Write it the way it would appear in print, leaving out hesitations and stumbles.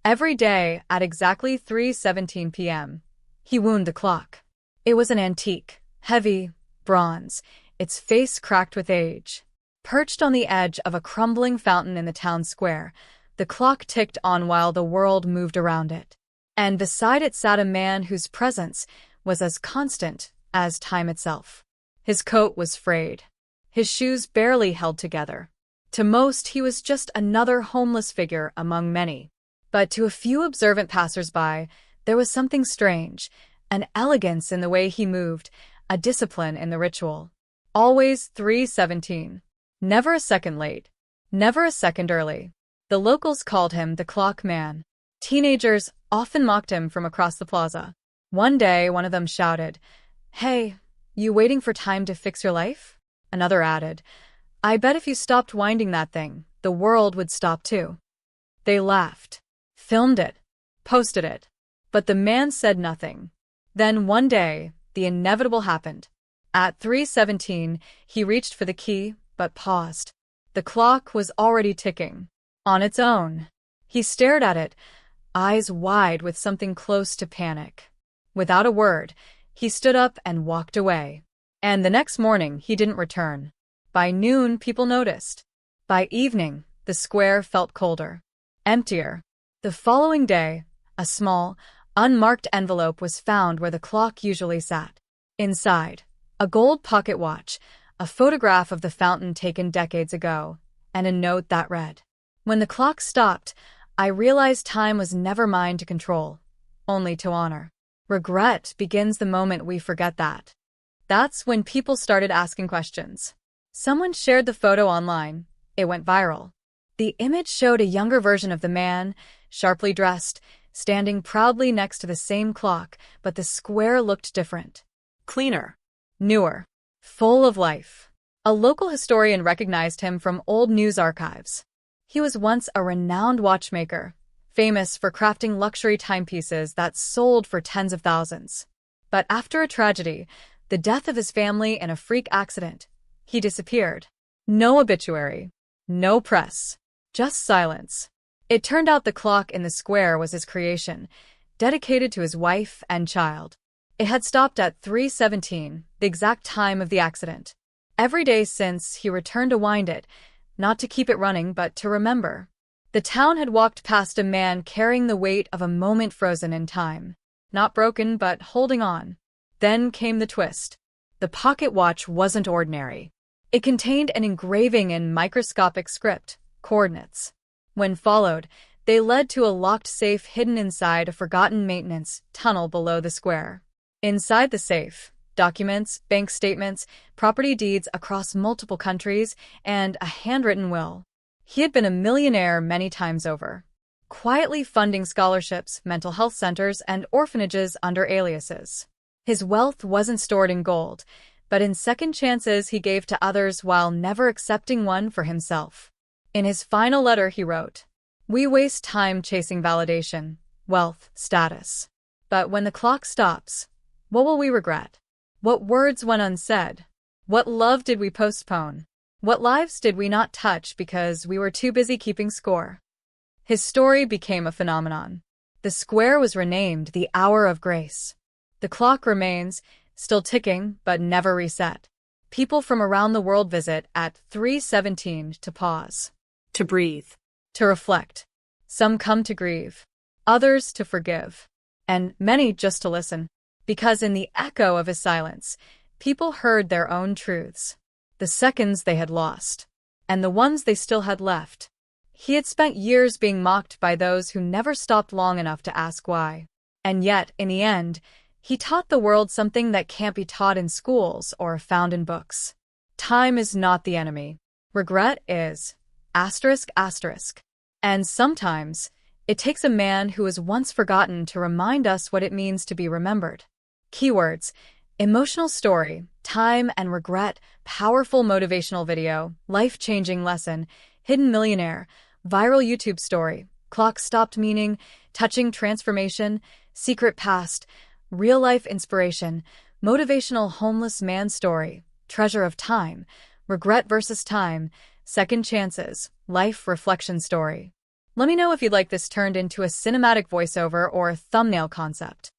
Every day at exactly 3:17 p.m., he wound the clock. It was an antique, heavy, bronze, its face cracked with age. Perched on the edge of a crumbling fountain in the town square, the clock ticked on while the world moved around it. And beside it sat a man whose presence was as constant as time itself. His coat was frayed. His shoes barely held together. To most, he was just another homeless figure among many. But to a few observant passers-by, there was something strange, an elegance in the way he moved, a discipline in the ritual. Always 3:17. Never a second late. Never a second early. The locals called him the Clock Man. Teenagers often mocked him from across the plaza. One day, one of them shouted, "Hey, you waiting for time to fix your life?" Another added, "I bet if you stopped winding that thing, the world would stop too." They laughed, filmed it, posted it, but the man said nothing. Then one day, the inevitable happened. At 3:17, he reached for the key, but paused. The clock was already ticking. On its own. He stared at it, eyes wide with something close to panic. Without a word, he stood up and walked away. And the next morning, he didn't return. By noon, people noticed. By evening, the square felt colder, emptier. The following day, a small, unmarked envelope was found where the clock usually sat. Inside, a gold pocket watch, a photograph of the fountain taken decades ago, and a note that read, "When the clock stopped, I realized time was never mine to control, only to honor." Regret begins the moment we forget that. That's when people started asking questions. Someone shared the photo online. It went viral. The image showed a younger version of the man, sharply dressed, standing proudly next to the same clock, but the square looked different. Cleaner. Newer. Full of life. A local historian recognized him from old news archives. He was once a renowned watchmaker, famous for crafting luxury timepieces that sold for tens of thousands. But after a tragedy, the death of his family in a freak accident, he disappeared. No obituary. No press. Just silence. It turned out the clock in the square was his creation, dedicated to his wife and child. It had stopped at 3:17, the exact time of the accident. Every day since, he returned to wind it, not to keep it running, but to remember. The town had walked past a man carrying the weight of a moment frozen in time. Not broken, but holding on. Then came the twist. The pocket watch wasn't ordinary. It contained an engraving in microscopic script, coordinates. When followed, they led to a locked safe hidden inside a forgotten maintenance tunnel below the square. Inside the safe, documents, bank statements, property deeds across multiple countries, and a handwritten will. He had been a millionaire many times over, quietly funding scholarships, mental health centers, and orphanages under aliases. His wealth wasn't stored in gold, but in second chances he gave to others while never accepting one for himself. In his final letter he wrote, "We waste time chasing validation, wealth, status. But when the clock stops, what will we regret? What words went unsaid? What love did we postpone? What lives did we not touch because we were too busy keeping score?" His story became a phenomenon. The square was renamed the Hour of Grace. The clock remains, still ticking but never reset. People from around the world visit at 3:17 to pause, to breathe, to reflect. Some come to grieve, others to forgive, and many just to listen. Because in the echo of his silence, people heard their own truths, the seconds they had lost, and the ones they still had left. He had spent years being mocked by those who never stopped long enough to ask why. And yet, in the end, he taught the world something that can't be taught in schools or found in books. Time is not the enemy. Regret is. Asterisk, asterisk. And sometimes, it takes a man who was once forgotten to remind us what it means to be remembered. Keywords: emotional story, time and regret, powerful motivational video, life-changing lesson, hidden millionaire, viral YouTube story, clock stopped meaning, touching transformation, secret past, real-life inspiration, motivational homeless man story, treasure of time, regret versus time, second chances, life reflection story. Let me know if you'd like this turned into a cinematic voiceover or thumbnail concept.